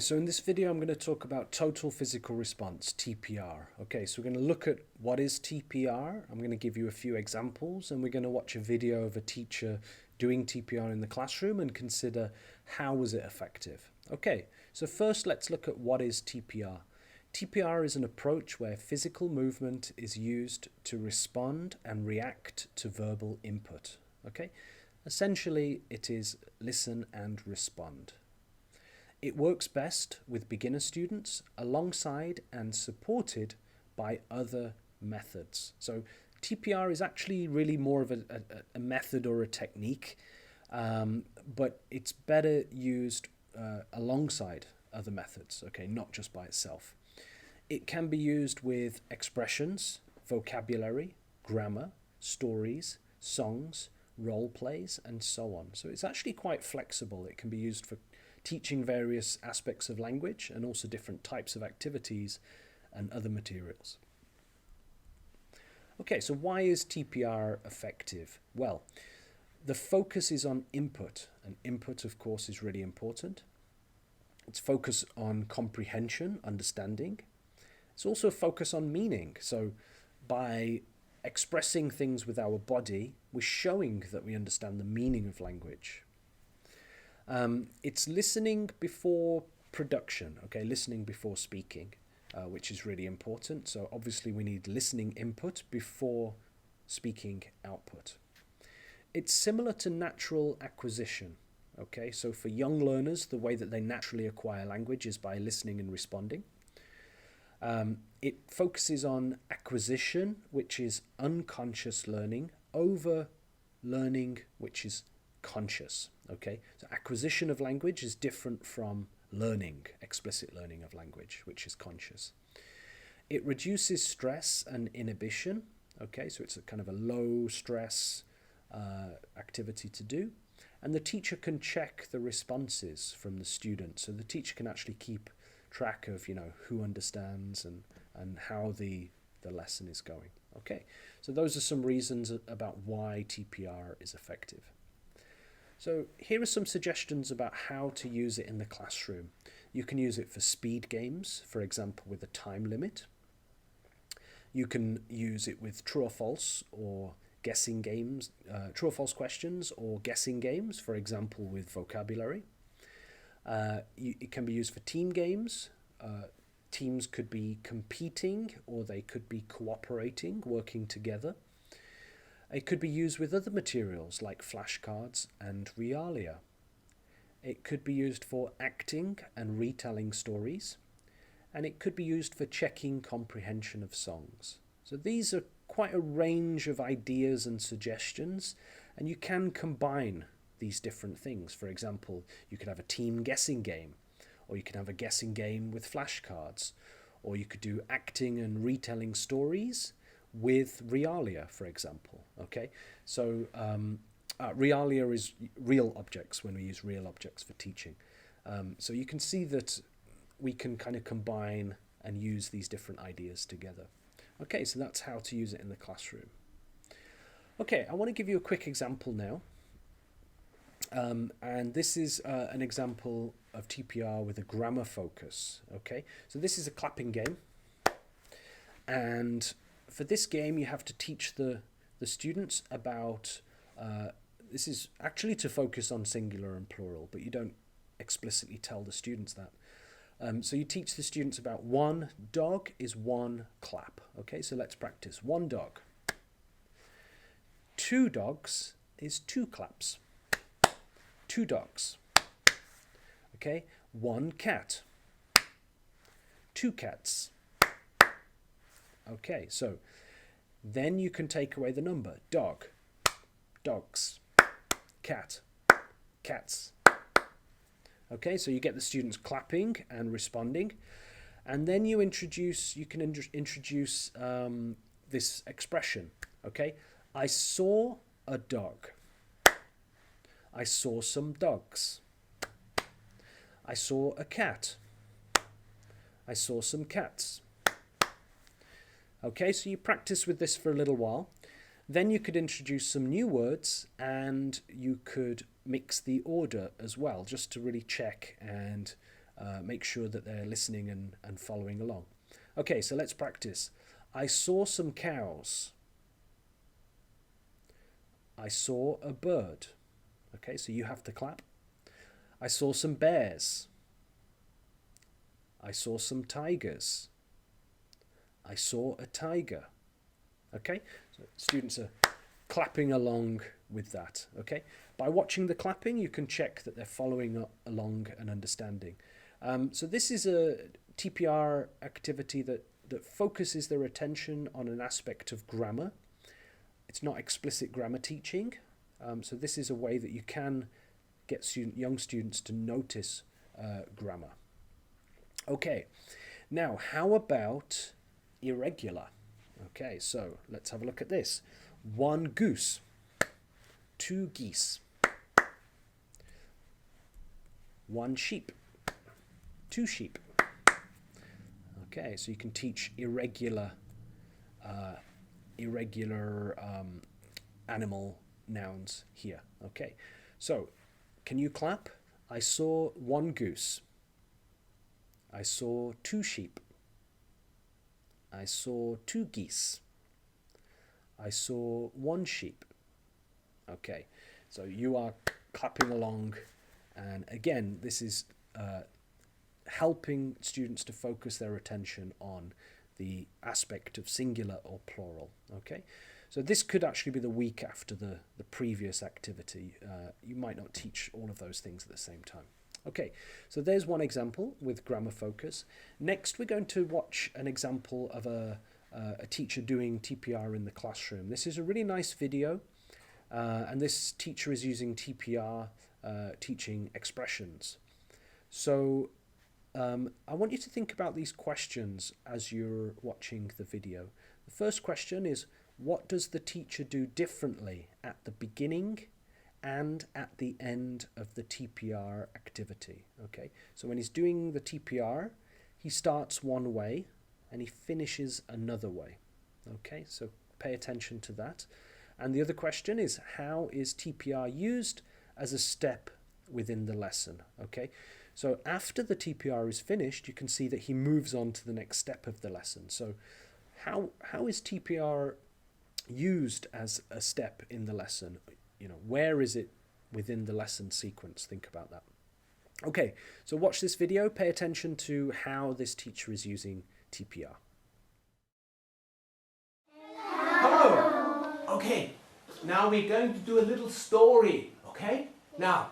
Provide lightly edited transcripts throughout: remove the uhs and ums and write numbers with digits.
So in this video I'm going to talk about total physical response, TPR. Okay, so we're going to look at what is TPR. I'm going to give you a few examples, and we're going to watch a video of a teacher doing TPR in the classroom and consider how was it effective. Okay, so first let's look at what is TPR. TPR is an approach where physical movement is used to respond and react to verbal input. Okay, essentially it is listen and respond. It works best with beginner students alongside and supported by other methods. So TPR is actually really more of a method or a technique, but it's better used alongside other methods, okay, not just by itself. It can be used with expressions, vocabulary, grammar, stories, songs, role plays, and so on. So it's actually quite flexible. It can be used for teaching various aspects of language and also different types of activities and other materials. Okay, so why is TPR effective? Well, the focus is on input, and input, of course, is really important. It's focus on comprehension, understanding. It's also a focus on meaning. So by expressing things with our body, we're showing that we understand the meaning of language. It's listening before production, okay, listening before speaking, which is really important. So obviously we need listening input before speaking output. It's similar to natural acquisition, okay, so for young learners, the way that they naturally acquire language is by listening and responding. It focuses on acquisition, which is unconscious learning, over learning, which is conscious. Okay, so acquisition of language is different from learning, explicit learning of language, which is conscious. It reduces stress and inhibition. Okay, so it's a kind of a low stress activity to do, and the teacher can check the responses from the student. So the teacher can actually keep track of, who understands and how the lesson is going. Okay, so those are some reasons about why TPR is effective. So here are some suggestions about how to use it in the classroom. You can use it for speed games, for example, with a time limit. You can use it with true or false or guessing games, true or false questions or guessing games, for example, with vocabulary. It can be used for team games. Teams could be competing or they could be cooperating, working together. It could be used with other materials like flashcards and realia. It could be used for acting and retelling stories. And it could be used for checking comprehension of songs. So these are quite a range of ideas and suggestions, and you can combine these different things. For example, you could have a team guessing game, or you could have a guessing game with flashcards, or you could do acting and retelling stories with realia, for example. Okay, so realia is real objects when we use real objects for teaching. So you can see that we can kind of combine and use these different ideas together. Okay, so that's how to use it in the classroom. Okay, I want to give you a quick example now. And this is an example of TPR with a grammar focus. Okay, so this is a clapping game. And for this game, you have to teach the students about, this is actually to focus on singular and plural, but you don't explicitly tell the students that. So you teach the students about one dog is one clap. Okay, so let's practice. One dog. Two dogs is two claps. Two dogs. Okay, one cat. Two cats. Okay, so then you can take away the number. Dog, dogs, cat, cats. Okay, so you get the students clapping and responding, and then you can introduce this expression. Okay, I saw a dog. I saw some dogs. I saw a cat. I saw some cats. Okay, so you practice with this for a little while. Then you could introduce some new words, and you could mix the order as well, just to really check and make sure that they're listening and following along. Okay, so let's practice. I saw some cows. I saw a bird. Okay, so you have to clap. I saw some bears. I saw some tigers. I saw a tiger. Okay, so students are clapping along with that. Okay, by watching the clapping, you can check that they're following along and understanding. So this is a TPR activity that focuses their attention on an aspect of grammar. It's not explicit grammar teaching. So this is a way that you can get young students to notice grammar. Okay, now how about irregular? Okay, so let's have a look at this. 1 goose, 2 geese, 1 sheep, 2 sheep. Okay, so you can teach irregular animal nouns here. Okay, so can you clap? I saw 1 goose. I saw 2 sheep. I saw 2 geese. I saw 1 sheep. Okay, so you are clapping along, and again, this is helping students to focus their attention on the aspect of singular or plural. Okay, so this could actually be the week after the previous activity. You might not teach all of those things at the same time. Okay, so there's one example with grammar focus. Next, we're going to watch an example of a teacher doing TPR in the classroom. This is a really nice video, and this teacher is using TPR teaching expressions. So I want you to think about these questions as you're watching the video. The first question is, what does the teacher do differently at the beginning and at the end of the TPR activity? Okay, so when he's doing the TPR, he starts one way and he finishes another way. Okay, so pay attention to that. And the other question is, how is TPR used as a step within the lesson? Okay, so after the TPR is finished, you can see that he moves on to the next step of the lesson. So how is TPR used as a step in the lesson? You know, where is it within the lesson sequence? Think about that. Okay, so watch this video, pay attention to how this teacher is using TPR. Hello! Okay, now we're going to do a little story, okay? Now,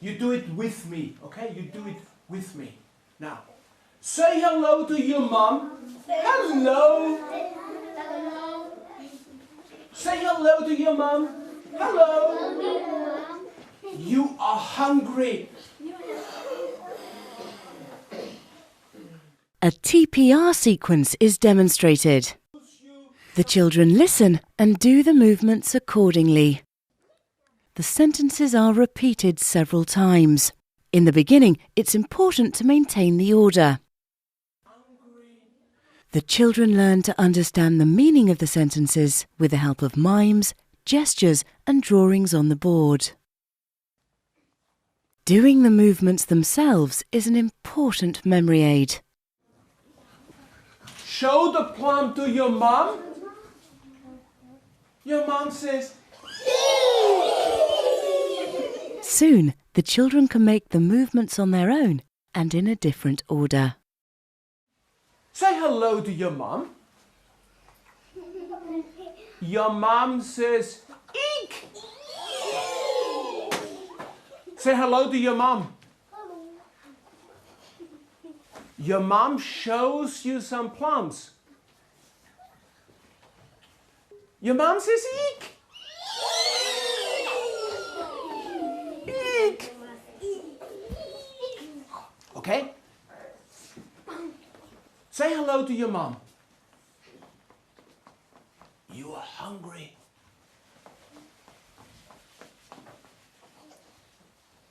you do it with me, okay? You do it with me. Now, say hello to your mom. Hello! Say hello to your mom. Hello! You are hungry. A TPR sequence is demonstrated. The children listen and do the movements accordingly. The sentences are repeated several times. In the beginning, it's important to maintain the order. The children learn to understand the meaning of the sentences with the help of mimes, gestures and drawings on the board. Doing the movements themselves is an important memory aid. Show the plum to your mom. Your mom says, Soon, the children can make the movements on their own and in a different order. say hello to your mom. Your mom says, eek. Say hello to your mom. Your mom shows you some plums. Your mom says, eek. Eek. Okay? Say hello to your mom. You are hungry.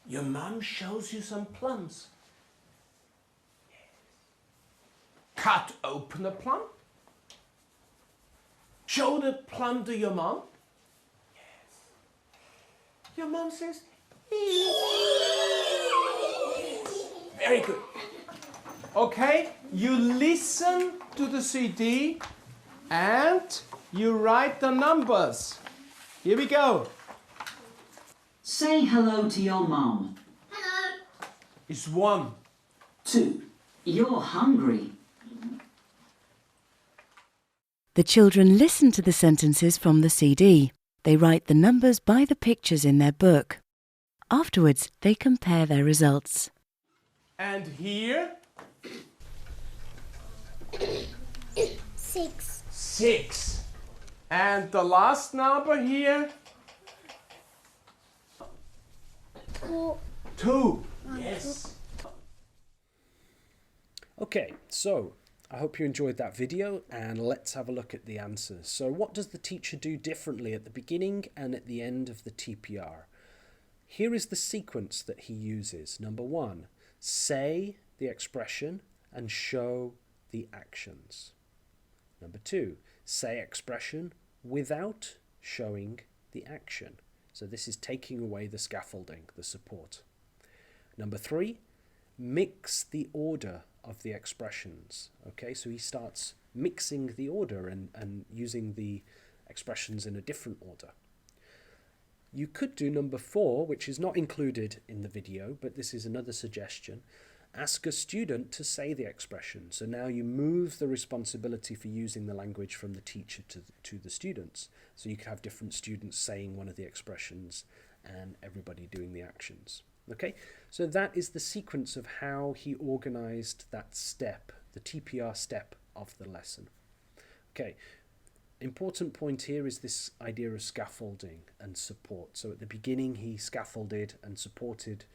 Your mom shows you some plums. Cut open a plum. Show the plum to your mom. Your mom says, eat. Very good. Okay, you listen to the CD and you write the numbers. Here we go. Say hello to your mum. It's 1. 2. You're hungry. The children listen to the sentences from the CD. They write the numbers by the pictures in their book. Afterwards, they compare their results. And here? 6. 6. And the last number here? 4. 2. Yes. Okay, so I hope you enjoyed that video, and let's have a look at the answers. So what does the teacher do differently at the beginning and at the end of the TPR? Here is the sequence that he uses. Number 1, say the expression and show the actions. Number 2, say expression without showing the action. So this is taking away the scaffolding, the support. Number 3, mix the order of the expressions. Okay, so he starts mixing the order and using the expressions in a different order. You could do number 4, which is not included in the video, but this is another suggestion. Ask a student to say the expression. So now you move the responsibility for using the language from the teacher to the students. So you could have different students saying one of the expressions and everybody doing the actions. Okay, so that is the sequence of how he organized that step, the TPR step of the lesson. Okay, important point here is this idea of scaffolding and support. So at the beginning he scaffolded and supported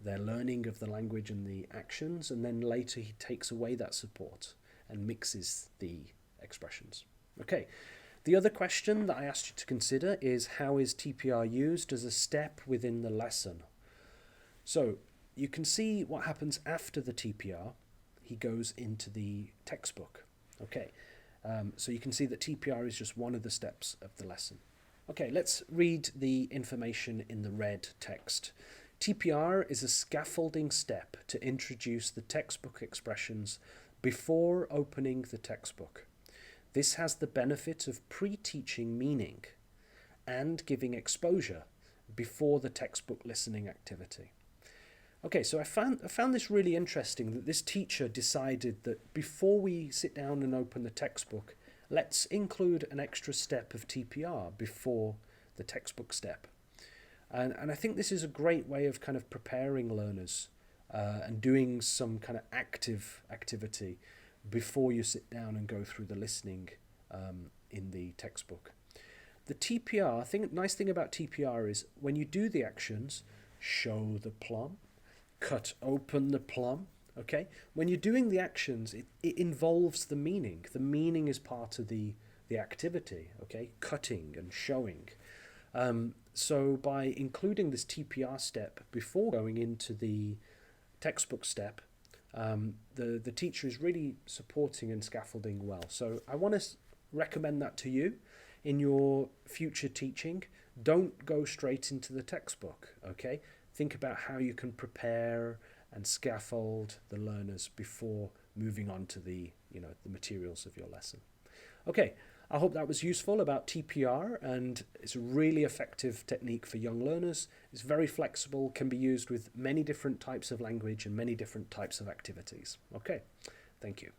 their learning of the language and the actions, and then later he takes away that support and mixes the expressions. Okay, the other question that I asked you to consider is, how is TPR used as a step within the lesson? So you can see what happens after the TPR. He goes into the textbook. Okay, so you can see that TPR is just one of the steps of the lesson. Okay, let's read the information in the red text. TPR is a scaffolding step to introduce the textbook expressions before opening the textbook. This has the benefit of pre-teaching meaning and giving exposure before the textbook listening activity. Okay, so I found this really interesting, that this teacher decided that before we sit down and open the textbook, let's include an extra step of TPR before the textbook step. And I think this is a great way of kind of preparing learners and doing some kind of active activity before you sit down and go through the listening in the textbook. The TPR, nice thing about TPR is when you do the actions, show the plum, cut open the plum, okay? When you're doing the actions, it involves the meaning. The meaning is part of the activity, okay? Cutting and showing. So by including this TPR step before going into the textbook step, the teacher is really supporting and scaffolding well. So I want to recommend that to you in your future teaching. Don't go straight into the textbook, okay? Think about how you can prepare and scaffold the learners before moving on to the materials of your lesson. Okay, I hope that was useful about TPR, and it's a really effective technique for young learners. It's very flexible, can be used with many different types of language and many different types of activities. Okay, thank you.